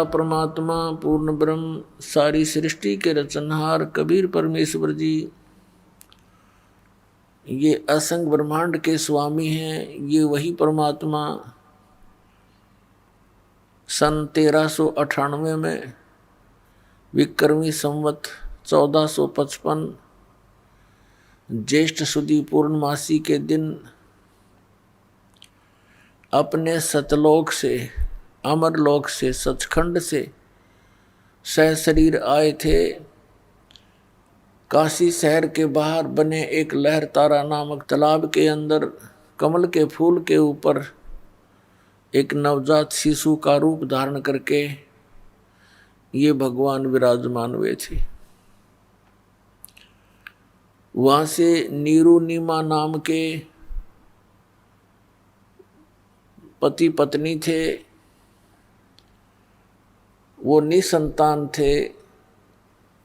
परमात्मा पूर्ण ब्रह्म सारी सृष्टि के रचनहार कबीर परमेश्वर जी ये असंग ब्रह्मांड के स्वामी हैं। ये वही परमात्मा सन 1398 में विक्रमी संवत 1455 ज्येष्ठ सुदी पूर्णमासी के दिन अपने सतलोक से, अमरलोक से, सचखंड से सहशरीर आए थे। काशी शहर के बाहर बने एक लहर तारा नामक तालाब के अंदर कमल के फूल के ऊपर एक नवजात शिशु का रूप धारण करके ये भगवान विराजमान हुए थे। वहां से नीरू नीमा नाम के पति पत्नी थे। वो निसंतान थे।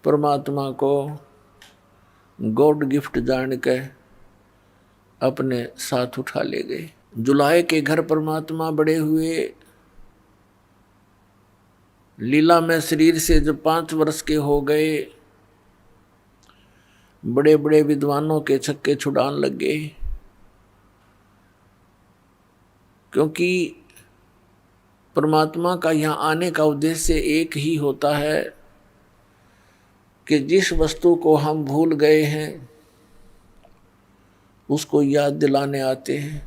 परमात्मा को गॉड गिफ्ट जान के अपने साथ उठा ले गए। जुलाहे के घर परमात्मा बड़े हुए। लीला में शरीर से जब 5 वर्ष के हो गए, बड़े बड़े विद्वानों के छक्के छुड़ान लग गए, क्योंकि परमात्मा का यहाँ आने का उद्देश्य एक ही होता है कि जिस वस्तु को हम भूल गए हैं उसको याद दिलाने आते हैं।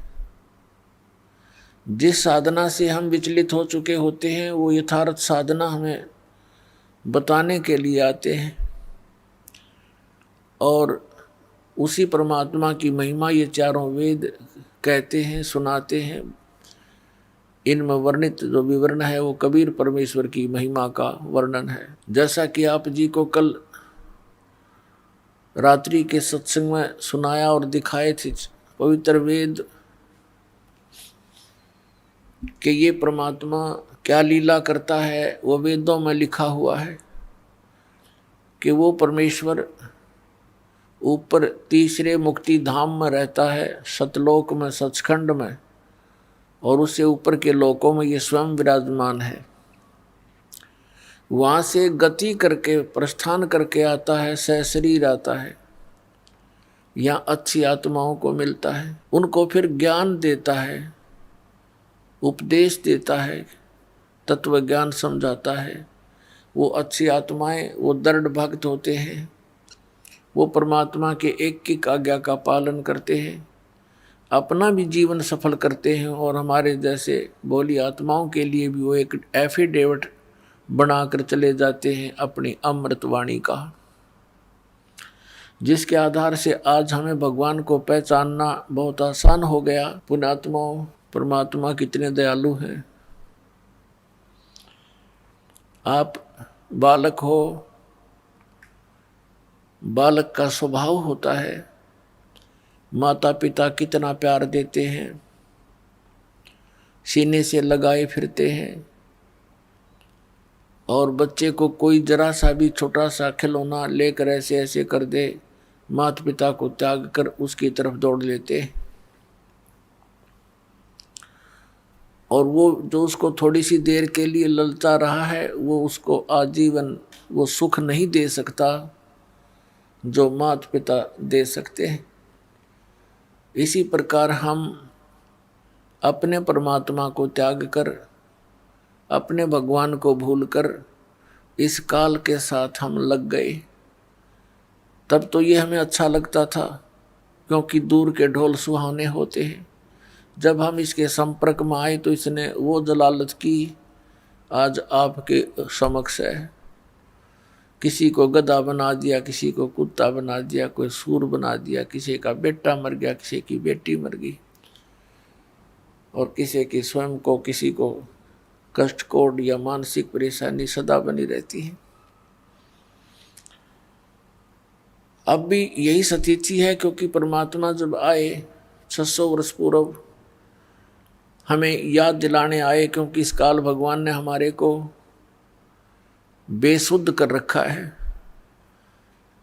जिस साधना से हम विचलित हो चुके होते हैं वो यथार्थ साधना हमें बताने के लिए आते हैं। और उसी परमात्मा की महिमा ये चारों वेद कहते हैं, सुनाते हैं। इनमें वर्णित जो विवरण है वो कबीर परमेश्वर की महिमा का वर्णन है। जैसा कि आप जी को कल रात्रि के सत्संग में सुनाया और दिखाए थे पवित्र वेद कि ये परमात्मा क्या लीला करता है, वो वेदों में लिखा हुआ है कि वो परमेश्वर ऊपर तीसरे मुक्ति धाम में रहता है, सतलोक में, सचखंड में, और उससे ऊपर के लोकों में ये स्वयं विराजमान है। वहाँ से गति करके प्रस्थान करके आता है, सहशरीर आता है। यहाँ अच्छी आत्माओं को मिलता है, उनको फिर ज्ञान देता है, उपदेश देता है, तत्व ज्ञान समझाता है। वो अच्छी आत्माएं, वो दृढ़ भक्त होते हैं, वो परमात्मा के एक आज्ञा का पालन करते हैं, अपना भी जीवन सफल करते हैं, और हमारे जैसे भोली आत्माओं के लिए भी वो एक एफिडेविट बनाकर चले जाते हैं अपनी अमृत वाणी का, जिसके आधार से आज हमें भगवान को पहचानना बहुत आसान हो गया। पुण्यात्माओं, परमात्मा कितने दयालु हैं। आप बालक हो, बालक का स्वभाव होता है, माता पिता कितना प्यार देते हैं, सीने से लगाए फिरते हैं, और बच्चे को कोई जरा सा भी छोटा सा खिलौना लेकर ऐसे ऐसे कर दे, माता पिता को त्याग कर उसकी तरफ दौड़ लेते हैं। और वो जो उसको थोड़ी सी देर के लिए ललचा रहा है, वो उसको आजीवन वो सुख नहीं दे सकता जो माता पिता दे सकते हैं। इसी प्रकार हम अपने परमात्मा को त्याग कर, अपने भगवान को भूलकर इस काल के साथ हम लग गए। तब तो ये हमें अच्छा लगता था, क्योंकि दूर के ढोल सुहाने होते हैं। जब हम इसके संपर्क में आए तो इसने वो जलालत की आज आपके समक्ष है। किसी को गधा बना दिया, किसी को कुत्ता बना दिया, कोई सूर बना दिया, किसी का बेटा मर गया, किसी की बेटी मर गई, और किसी की स्वयं को किसी को कष्ट कोड या मानसिक परेशानी सदा बनी रहती है। अब भी यही स्थिति है, क्योंकि परमात्मा जब आए 600 वर्ष पूर्व हमें याद दिलाने आए, क्योंकि इस काल भगवान ने हमारे को बेसुध कर रखा है।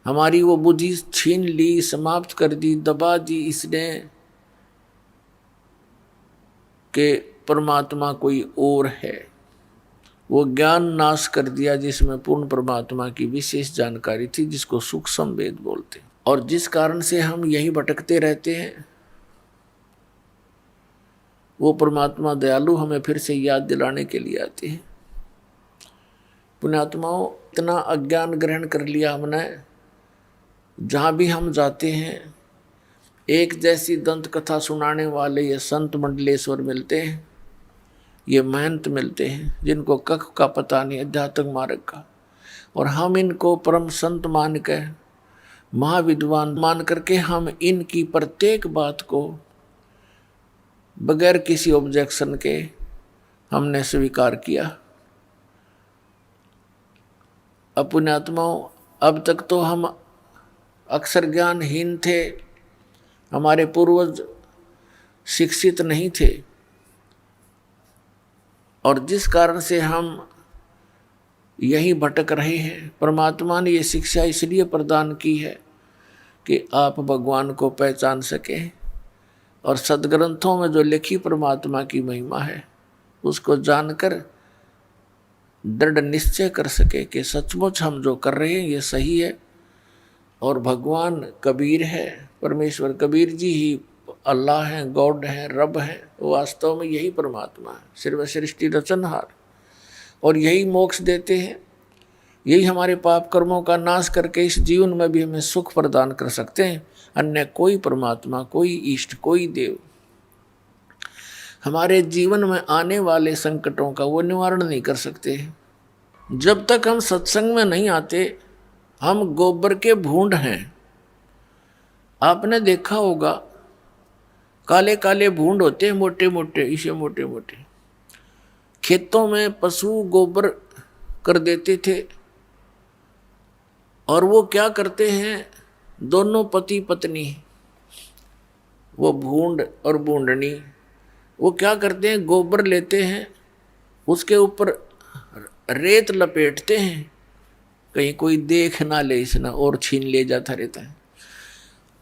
हमारी वो बुद्धि छीन ली, समाप्त कर दी, दबा दी इसने कि परमात्मा कोई और है। वो ज्ञान नाश कर दिया जिसमें पूर्ण परमात्मा की विशेष जानकारी थी, जिसको सूक्ष्म वेद बोलते। और जिस कारण से हम यही भटकते रहते हैं, वो परमात्मा दयालु हमें फिर से याद दिलाने के लिए आते हैं। पुण्यात्माओं, इतना अज्ञान ग्रहण कर लिया हमने, जहाँ भी हम जाते हैं एक जैसी दंत कथा सुनाने वाले ये संत मंडलेश्वर मिलते हैं, ये महंत मिलते हैं जिनको कख का पता नहीं अध्यात्म मार्ग का, और हम इनको परम संत मान के, महाविद्वान मान करके हम इनकी प्रत्येक बात को बगैर किसी ऑब्जेक्शन के हमने स्वीकार किया। अब पुण्यात्माओं, अब तक तो हम अक्षर ज्ञानहीन थे, हमारे पूर्वज शिक्षित नहीं थे, और जिस कारण से हम यही भटक रहे हैं। परमात्मा ने ये शिक्षा इसलिए प्रदान की है कि आप भगवान को पहचान सकें, और सदग्रंथों में जो लिखी परमात्मा की महिमा है उसको जानकर दृढ़ निश्चय कर सके कि सचमुच हम जो कर रहे हैं ये सही है, और भगवान कबीर है, परमेश्वर कबीर जी ही अल्लाह हैं, गॉड हैं, रब हैं। वो वास्तव में यही परमात्मा है, सर्व सृष्टि रचनहार, और यही मोक्ष देते हैं, यही हमारे पाप कर्मों का नाश करके इस जीवन में भी हमें सुख प्रदान कर सकते हैं। अन्य कोई परमात्मा, कोई इष्ट, कोई देव हमारे जीवन में आने वाले संकटों का वो निवारण नहीं कर सकते। जब तक हम सत्संग में नहीं आते हम गोबर के भूंड हैं। आपने देखा होगा काले काले भूंड होते हैं, मोटे मोटे, इसे मोटे मोटे। खेतों में पशु गोबर कर देते थे, और वो क्या करते हैं, दोनों पति पत्नी, वो भूंड और बूंडनी, वो क्या करते हैं, गोबर लेते हैं, उसके ऊपर रेत लपेटते हैं, कहीं कोई देख ना ले इसना और छीन ले जाता रहता है,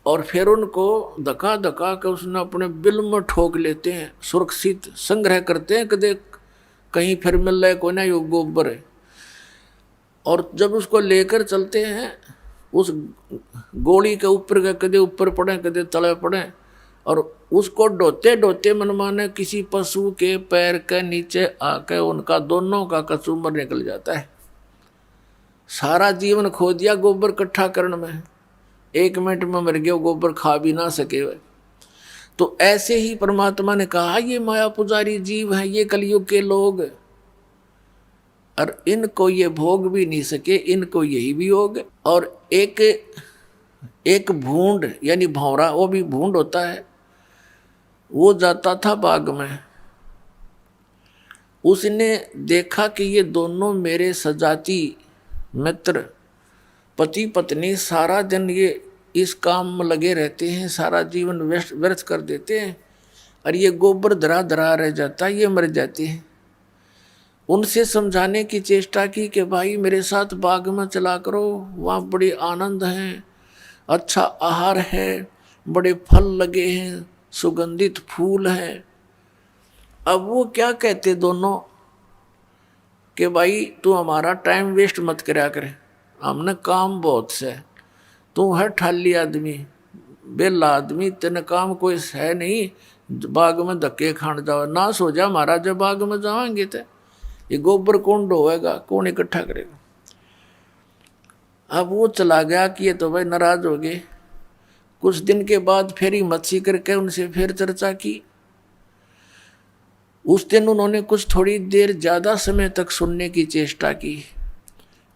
और फिर उनको धका धका कर उसने अपने बिल में ठोक लेते हैं, सुरक्षित संग्रह करते हैं, कदे कहीं फिर मिल रहा है कोई ना यो गोबर है। और जब उसको लेकर चलते हैं उस गोली के ऊपर के कदे ऊपर पड़े कदे तले पड़े, और उसको ढोते ढोते मनमाने किसी पशु के पैर के नीचे आकर उनका दोनों का कचूमर निकल जाता है। सारा जीवन खो दिया गोबर इकट्ठा करने में, 1 मिनट में मर गया, गोबर खा भी ना सके वे। तो ऐसे ही परमात्मा ने कहा ये माया पुजारी जीव हैं, ये कलयुग के लोग, और इनको ये भोग भी नहीं सके, इनको यही भी होग। और एक भूंड यानी भौरा, वो भी भूंड होता है, वो जाता था बाग में, उसने देखा कि ये दोनों मेरे सजाती मित्र पति पत्नी सारा दिन ये इस काम में लगे रहते हैं, सारा जीवन व्यर्थ कर देते हैं, और ये गोबर धरा धरा रह जाता है, ये मर जाते हैं। उनसे समझाने की चेष्टा की कि भाई मेरे साथ बाग में चला करो, वहाँ बड़े आनंद हैं, अच्छा आहार है, बड़े फल लगे हैं, सुगंधित फूल हैं। अब वो क्या कहते दोनों कि भाई तू हमारा टाइम वेस्ट मत करा करे, हमने काम बहुत से, तू है ठाली आदमी, बेला आदमी, तेने काम कोई है नहीं, बाग में धक्के खान जाओ, नाश हो जा हमारा, जब बाग में जाएंगे तो ये गोबर कौन ढोएगा, कौन इकट्ठा करेगा। अब वो चला गया कि ये तो भाई नाराज हो गए। कुछ दिन के बाद फिर ही मच्छी करके उनसे फिर चर्चा की। उस दिन उन्होंने कुछ थोड़ी देर ज़्यादा समय तक सुनने की चेष्टा की,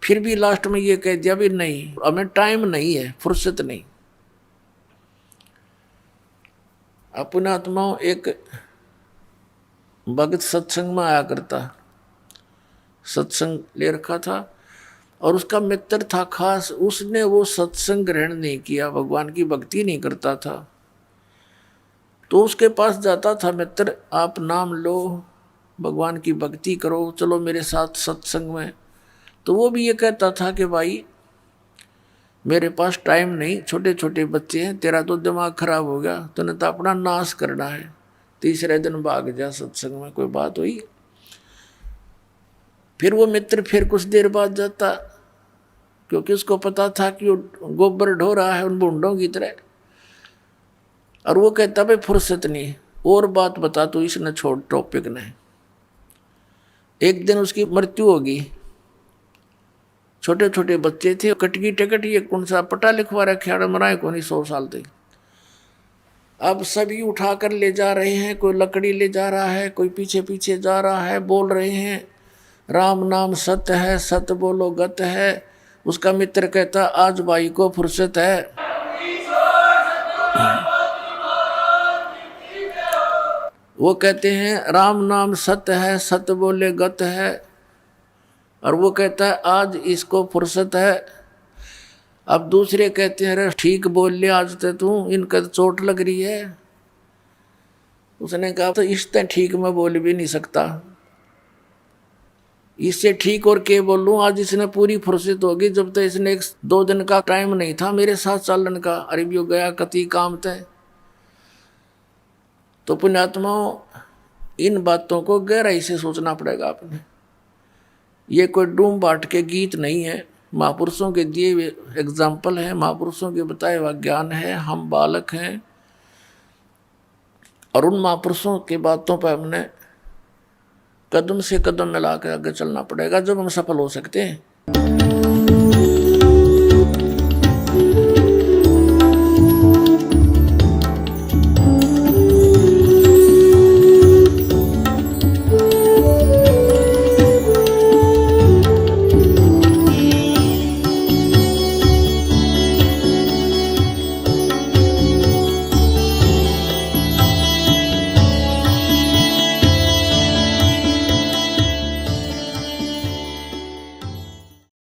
फिर भी लास्ट में ये कह दिया भी नहीं, हमें टाइम नहीं है, फुर्सत नहीं। अपना आत्माओं, एक भगत सत्संग में आया करता, सत्संग ले रखा था, और उसका मित्र था खास, उसने वो सत्संग ग्रहण नहीं किया, भगवान की भक्ति नहीं करता था। तो उसके पास जाता था मित्र, आप नाम लो, भगवान की भक्ति करो, चलो मेरे साथ सत्संग में। तो वो भी ये कहता था कि भाई मेरे पास टाइम नहीं, छोटे छोटे बच्चे हैं, तेरा तो दिमाग खराब हो गया, तूने तो अपना नाश करना है, तीसरे दिन भाग जा सत्संग में। कोई बात हुई? फिर वो मित्र फिर कुछ देर बाद जाता, क्योंकि उसको पता था कि वो गोबर ढो रहा है उन बूंदों की तरह। और वो कहता भाई फुर्सत नहीं, और बात बता तू, इसने छोड़ टॉपिक ने। एक दिन उसकी मृत्यु होगी, छोटे छोटे बच्चे थे, कटकी टिकट ये कौन सा पटा लिखवा रखे, मराए को नहीं 100 साल तक। अब सभी उठाकर ले जा रहे हैं, कोई लकड़ी ले जा रहा है, कोई पीछे पीछे जा रहा है, बोल रहे हैं राम नाम सत्य है, सत्य बोलो गत है। उसका मित्र कहता आज भाई को फुर्सत है। वो कहते हैं राम नाम सत्य है, सत्य बोले गत है। और वो कहता है आज इसको फुर्सत है। अब दूसरे कहते हैं अरे ठीक बोल लिया आज तो तू, इनका तो चोट लग रही है। उसने कहा तो इससे ठीक मैं बोल भी नहीं सकता, इससे ठीक और क्या बोलूं, आज इसने पूरी फुर्सत होगी, जब तक इसने 1-2 दिन का टाइम नहीं था मेरे साथ चलन का। अरे भी गया कति काम तय। तो पुण्यात्माओं इन बातों को गहराई से सोचना पड़ेगा आपने। ये कोई डूम बाट के गीत नहीं है, महापुरुषों के दिए हुए एग्जाम्पल है, महापुरुषों के बताए हुआ ज्ञान है। हम बालक हैं और उन महापुरुषों की बातों पर हमने कदम से कदम मिला के आगे चलना पड़ेगा, जब हम सफल हो सकते हैं।